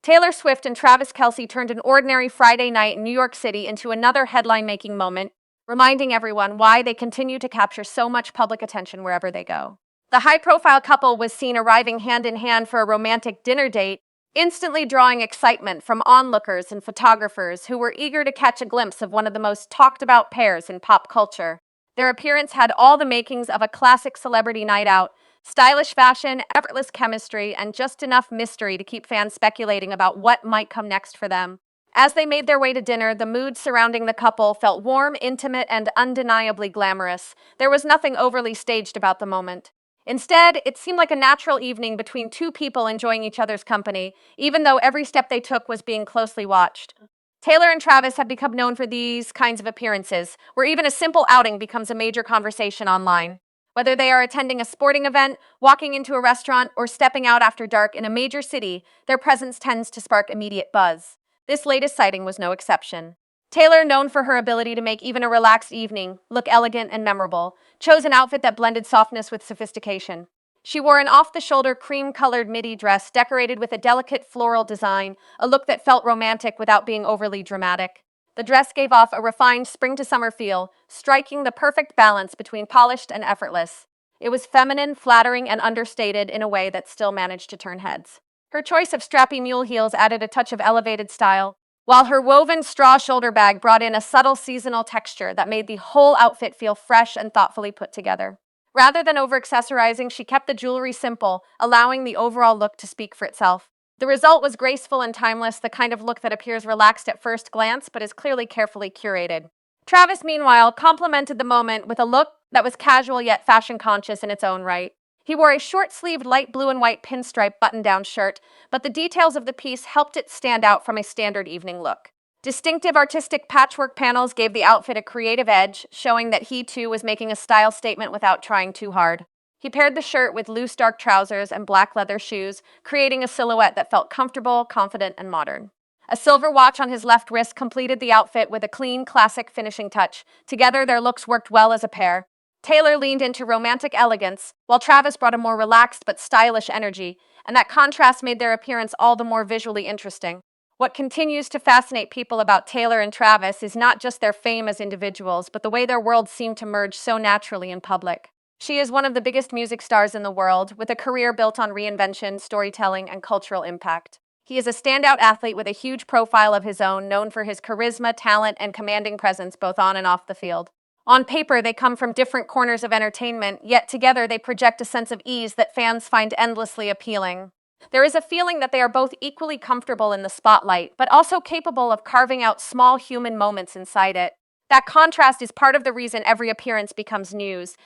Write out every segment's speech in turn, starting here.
Taylor Swift and Travis Kelce turned an ordinary Friday night in New York City into another headline-making moment, reminding everyone why they continue to capture so much public attention wherever they go. The high-profile couple was seen arriving hand-in-hand for a romantic dinner date, instantly drawing excitement from onlookers and photographers who were eager to catch a glimpse of one of the most talked-about pairs in pop culture. Their appearance had all the makings of a classic celebrity night out: stylish fashion, effortless chemistry, and just enough mystery to keep fans speculating about what might come next for them. As they made their way to dinner, the mood surrounding the couple felt warm, intimate, and undeniably glamorous. There was nothing overly staged about the moment. Instead, it seemed like a natural evening between two people enjoying each other's company, even though every step they took was being closely watched. Taylor and Travis have become known for these kinds of appearances, where even a simple outing becomes a major conversation online. Whether they are attending a sporting event, walking into a restaurant, or stepping out after dark in a major city, their presence tends to spark immediate buzz. This latest sighting was no exception. Taylor, known for her ability to make even a relaxed evening look elegant and memorable, chose an outfit that blended softness with sophistication. She wore an off-the-shoulder cream-colored midi dress decorated with a delicate floral design, a look that felt romantic without being overly dramatic. The dress gave off a refined spring-to-summer feel, striking the perfect balance between polished and effortless. It was feminine, flattering, and understated in a way that still managed to turn heads. Her choice of strappy mule heels added a touch of elevated style, while her woven straw shoulder bag brought in a subtle seasonal texture that made the whole outfit feel fresh and thoughtfully put together. Rather than over-accessorizing, she kept the jewelry simple, allowing the overall look to speak for itself. The result was graceful and timeless, the kind of look that appears relaxed at first glance but is clearly carefully curated. Travis, meanwhile, complemented the moment with a look that was casual yet fashion-conscious in its own right. He wore a short-sleeved light blue and white pinstripe button-down shirt, but the details of the piece helped it stand out from a standard evening look. Distinctive artistic patchwork panels gave the outfit a creative edge, showing that he too was making a style statement without trying too hard. He paired the shirt with loose dark trousers and black leather shoes, creating a silhouette that felt comfortable, confident, and modern. A silver watch on his left wrist completed the outfit with a clean, classic finishing touch. Together, their looks worked well as a pair. Taylor leaned into romantic elegance, while Travis brought a more relaxed but stylish energy, and that contrast made their appearance all the more visually interesting. What continues to fascinate people about Taylor and Travis is not just their fame as individuals, but the way their worlds seem to merge so naturally in public. She is one of the biggest music stars in the world, with a career built on reinvention, storytelling, and cultural impact. He is a standout athlete with a huge profile of his own, known for his charisma, talent, and commanding presence both on and off the field. On paper, they come from different corners of entertainment, yet together they project a sense of ease that fans find endlessly appealing. There is a feeling that they are both equally comfortable in the spotlight, but also capable of carving out small human moments inside it. That contrast is part of the reason every appearance becomes news.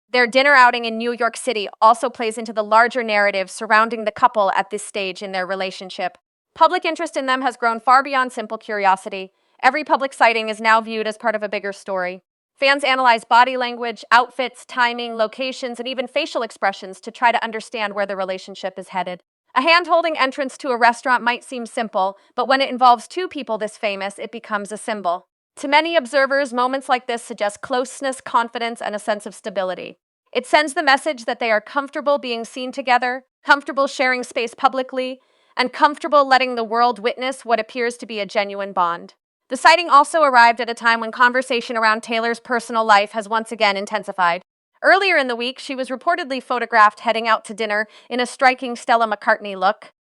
Their dinner outing in New York City also plays into the larger narrative surrounding the couple at this stage in their relationship. Public interest in them has grown far beyond simple curiosity. Every public sighting is now viewed as part of a bigger story. Fans analyze body language, outfits, timing, locations, and even facial expressions to try to understand where the relationship is headed. A hand-holding entrance to a restaurant might seem simple, but when it involves two people this famous, it becomes a symbol. To many observers, moments like this suggest closeness, confidence, and a sense of stability. It sends the message that they are comfortable being seen together, comfortable sharing space publicly, and comfortable letting the world witness what appears to be a genuine bond. The sighting also arrived at a time when conversation around Taylor's personal life has once again intensified. Earlier in the week, she was reportedly photographed heading out to dinner in a striking Stella McCartney look,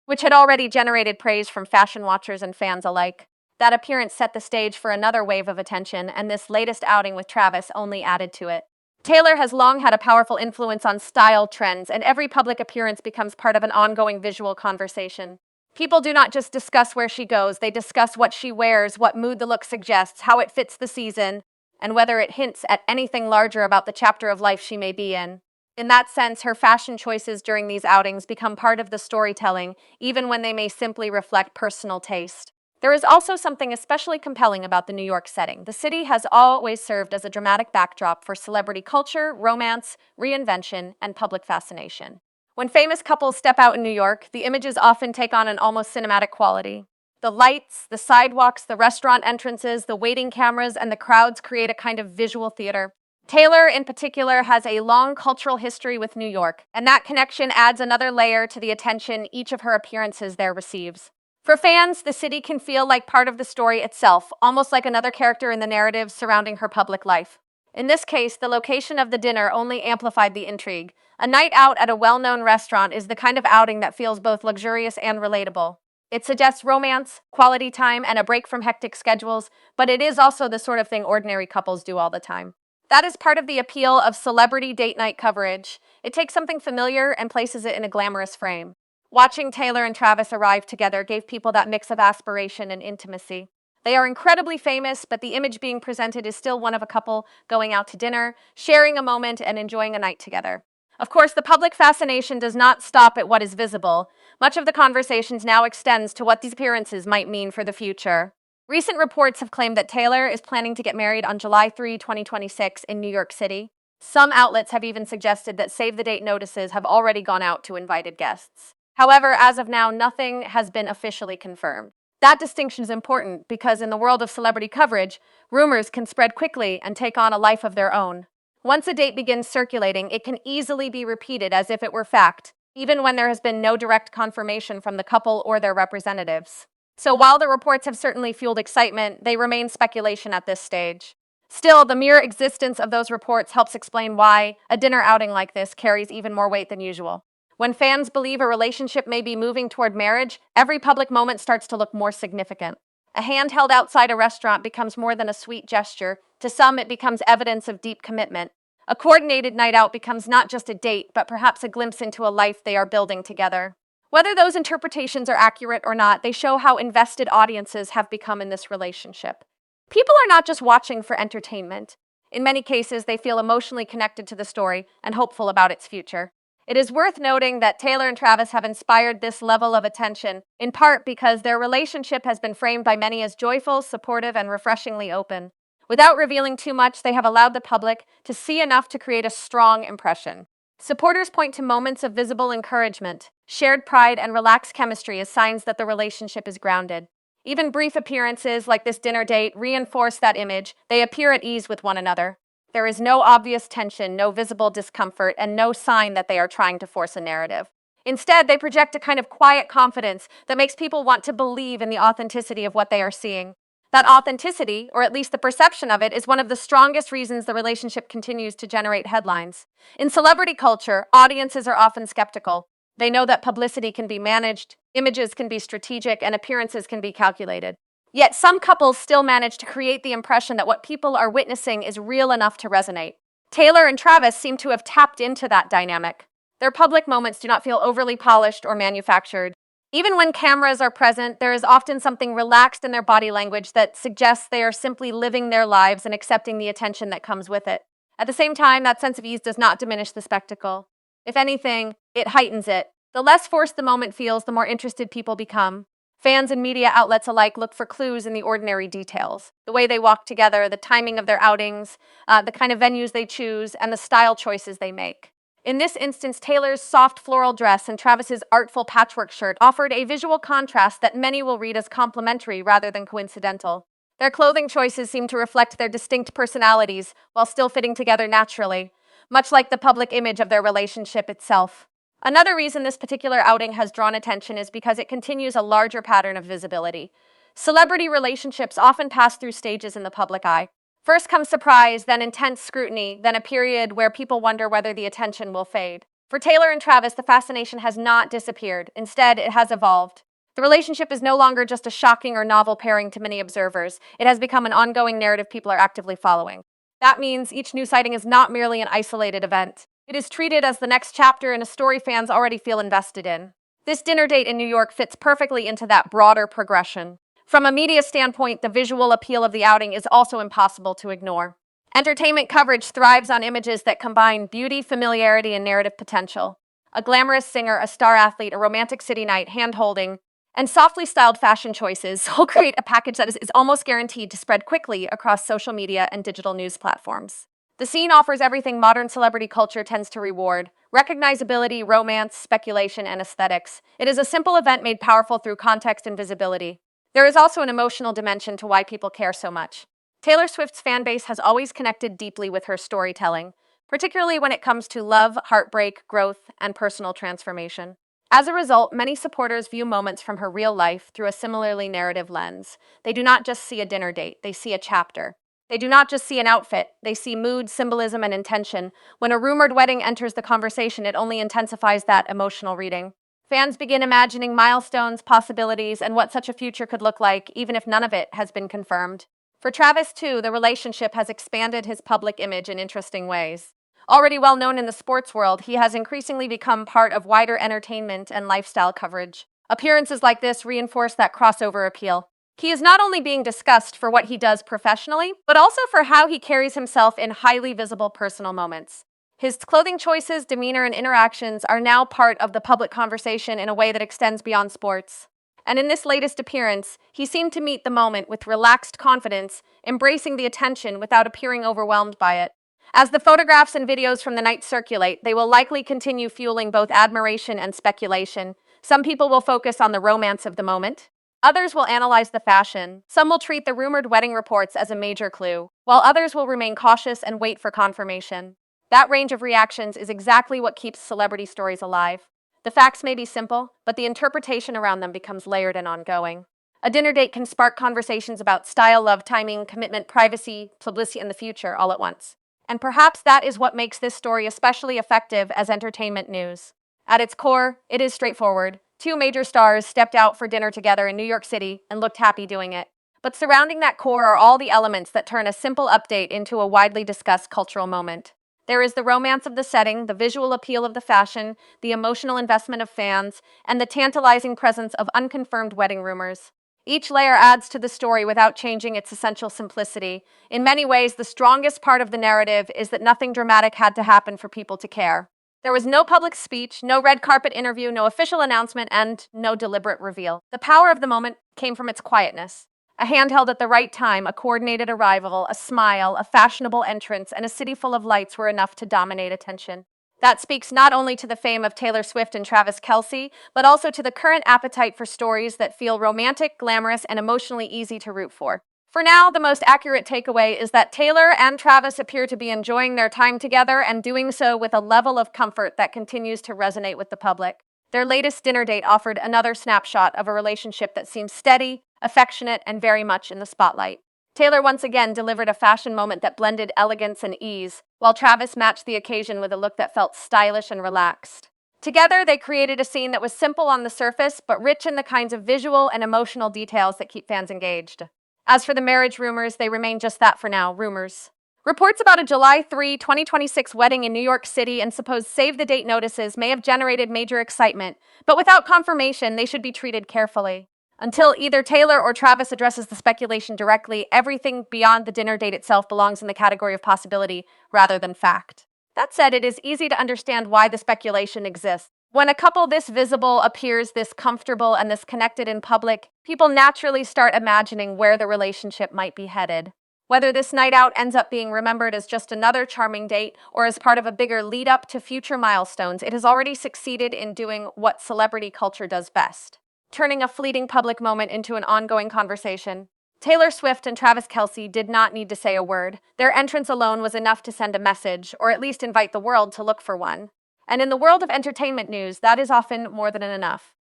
which had already generated praise from fashion watchers and fans alike. That appearance set the stage for another wave of attention, and this latest outing with Travis only added to it. Taylor has long had a powerful influence on style trends, and every public appearance becomes part of an ongoing visual conversation. People do not just discuss where she goes, they discuss what she wears, what mood the look suggests, how it fits the season, and whether it hints at anything larger about the chapter of life she may be in. In that sense, her fashion choices during these outings become part of the storytelling, even when they may simply reflect personal taste. There is also something especially compelling about the New York setting. The city has always served as a dramatic backdrop for celebrity culture, romance, reinvention, and public fascination. When famous couples step out in New York, the images often take on an almost cinematic quality. The lights, the sidewalks, the restaurant entrances, the waiting cameras, and the crowds create a kind of visual theater. Taylor, in particular, has a long cultural history with New York, and that connection adds another layer to the attention each of her appearances there receives. For fans, the city can feel like part of the story itself, almost like another character in the narrative surrounding her public life. In this case, the location of the dinner only amplified the intrigue. A night out at a well-known restaurant is the kind of outing that feels both luxurious and relatable. It suggests romance, quality time, and a break from hectic schedules, but it is also the sort of thing ordinary couples do all the time. That is part of the appeal of celebrity date night coverage. It takes something familiar and places it in a glamorous frame. Watching Taylor and Travis arrive together gave people that mix of aspiration and intimacy. They are incredibly famous, but the image being presented is still one of a couple going out to dinner, sharing a moment, and enjoying a night together. Of course, the public fascination does not stop at what is visible. Much of the conversations now extends to what these appearances might mean for the future. Recent reports have claimed that Taylor is planning to get married on July 3, 2026 in New York City. Some outlets have even suggested that save-the-date notices have already gone out to invited guests. However, as of now, nothing has been officially confirmed. That distinction is important because in the world of celebrity coverage, rumors can spread quickly and take on a life of their own. Once a date begins circulating, it can easily be repeated as if it were fact, even when there has been no direct confirmation from the couple or their representatives. So while the reports have certainly fueled excitement, they remain speculation at this stage. Still, the mere existence of those reports helps explain why a dinner outing like this carries even more weight than usual. When fans believe a relationship may be moving toward marriage, every public moment starts to look more significant. A hand held outside a restaurant becomes more than a sweet gesture. To some, it becomes evidence of deep commitment. A coordinated night out becomes not just a date, but perhaps a glimpse into a life they are building together. Whether those interpretations are accurate or not, they show how invested audiences have become in this relationship. People are not just watching for entertainment. In many cases, they feel emotionally connected to the story and hopeful about its future. It is worth noting that Taylor and Travis have inspired this level of attention, in part because their relationship has been framed by many as joyful, supportive, and refreshingly open. Without revealing too much, they have allowed the public to see enough to create a strong impression. Supporters point to moments of visible encouragement, shared pride, and relaxed chemistry as signs that the relationship is grounded. Even brief appearances like this dinner date reinforce that image. They appear at ease with one another. There is no obvious tension, no visible discomfort, and no sign that they are trying to force a narrative. Instead, they project a kind of quiet confidence that makes people want to believe in the authenticity of what they are seeing. That authenticity, or at least the perception of it, is one of the strongest reasons the relationship continues to generate headlines. In celebrity culture, audiences are often skeptical. They know that publicity can be managed, images can be strategic, and appearances can be calculated. Yet some couples still manage to create the impression that what people are witnessing is real enough to resonate. Taylor and Travis seem to have tapped into that dynamic. Their public moments do not feel overly polished or manufactured. Even when cameras are present, there is often something relaxed in their body language that suggests they are simply living their lives and accepting the attention that comes with it. At the same time, that sense of ease does not diminish the spectacle. If anything, it heightens it. The less forced the moment feels, the more interested people become. Fans and media outlets alike look for clues in the ordinary details. The way they walk together, the timing of their outings, the kind of venues they choose, and the style choices they make. In this instance, Taylor's soft floral dress and Travis's artful patchwork shirt offered a visual contrast that many will read as complementary rather than coincidental. Their clothing choices seem to reflect their distinct personalities while still fitting together naturally, much like the public image of their relationship itself. Another reason this particular outing has drawn attention is because it continues a larger pattern of visibility. Celebrity relationships often pass through stages in the public eye. First comes surprise, then intense scrutiny, then a period where people wonder whether the attention will fade. For Taylor and Travis, the fascination has not disappeared. Instead, it has evolved. The relationship is no longer just a shocking or novel pairing to many observers. It has become an ongoing narrative people are actively following. That means each new sighting is not merely an isolated event. It is treated as the next chapter in a story fans already feel invested in. This dinner date in New York fits perfectly into that broader progression. From a media standpoint, the visual appeal of the outing is also impossible to ignore. Entertainment coverage thrives on images that combine beauty, familiarity, and narrative potential. A glamorous singer, a star athlete, a romantic city night, hand-holding, and softly styled fashion choices will create a package that is almost guaranteed to spread quickly across social media and digital news platforms. The scene offers everything modern celebrity culture tends to reward: recognizability, romance, speculation, and aesthetics. It is a simple event made powerful through context and visibility. There is also an emotional dimension to why people care so much. Taylor Swift's fan base has always connected deeply with her storytelling, particularly when it comes to love, heartbreak, growth, and personal transformation. As a result, many supporters view moments from her real life through a similarly narrative lens. They do not just see a dinner date, they see a chapter. They do not just see an outfit, they see mood, symbolism, and intention. When a rumored wedding enters the conversation, it only intensifies that emotional reading. Fans begin imagining milestones, possibilities, and what such a future could look like, even if none of it has been confirmed. For Travis, too, the relationship has expanded his public image in interesting ways. Already well known in the sports world, he has increasingly become part of wider entertainment and lifestyle coverage. Appearances like this reinforce that crossover appeal. He is not only being discussed for what he does professionally, but also for how he carries himself in highly visible personal moments. His clothing choices, demeanor, and interactions are now part of the public conversation in a way that extends beyond sports. And in this latest appearance, he seemed to meet the moment with relaxed confidence, embracing the attention without appearing overwhelmed by it. As the photographs and videos from the night circulate, they will likely continue fueling both admiration and speculation. Some people will focus on the romance of the moment. Others will analyze the fashion. Some will treat the rumored wedding reports as a major clue, while others will remain cautious and wait for confirmation. That range of reactions is exactly what keeps celebrity stories alive. The facts may be simple, but the interpretation around them becomes layered and ongoing. A dinner date can spark conversations about style, love, timing, commitment, privacy, publicity, and the future all at once. And perhaps that is what makes this story especially effective as entertainment news. At its core, it is straightforward. Two major stars stepped out for dinner together in New York City and looked happy doing it. But surrounding that core are all the elements that turn a simple update into a widely discussed cultural moment. There is the romance of the setting, the visual appeal of the fashion, the emotional investment of fans, and the tantalizing presence of unconfirmed wedding rumors. Each layer adds to the story without changing its essential simplicity. In many ways, the strongest part of the narrative is that nothing dramatic had to happen for people to care. There was no public speech, no red carpet interview, no official announcement, and no deliberate reveal. The power of the moment came from its quietness. A hand held at the right time, a coordinated arrival, a smile, a fashionable entrance, and a city full of lights were enough to dominate attention. That speaks not only to the fame of Taylor Swift and Travis Kelce, but also to the current appetite for stories that feel romantic, glamorous, and emotionally easy to root for. For now, the most accurate takeaway is that Taylor and Travis appear to be enjoying their time together and doing so with a level of comfort that continues to resonate with the public. Their latest dinner date offered another snapshot of a relationship that seems steady, affectionate, and very much in the spotlight. Taylor once again delivered a fashion moment that blended elegance and ease, while Travis matched the occasion with a look that felt stylish and relaxed. Together, they created a scene that was simple on the surface, but rich in the kinds of visual and emotional details that keep fans engaged. As for the marriage rumors, they remain just that for now, rumors. Reports about a July 3, 2026 wedding in New York City and supposed save-the-date notices may have generated major excitement, but without confirmation, they should be treated carefully. Until either Taylor or Travis addresses the speculation directly, everything beyond the dinner date itself belongs in the category of possibility rather than fact. That said, it is easy to understand why the speculation exists. When a couple this visible appears this comfortable and this connected in public, people naturally start imagining where the relationship might be headed. Whether this night out ends up being remembered as just another charming date or as part of a bigger lead up to future milestones, it has already succeeded in doing what celebrity culture does best: turning a fleeting public moment into an ongoing conversation. Taylor Swift and Travis Kelce did not need to say a word. Their entrance alone was enough to send a message, or at least invite the world to look for one. And in the world of entertainment news, that is often more than enough.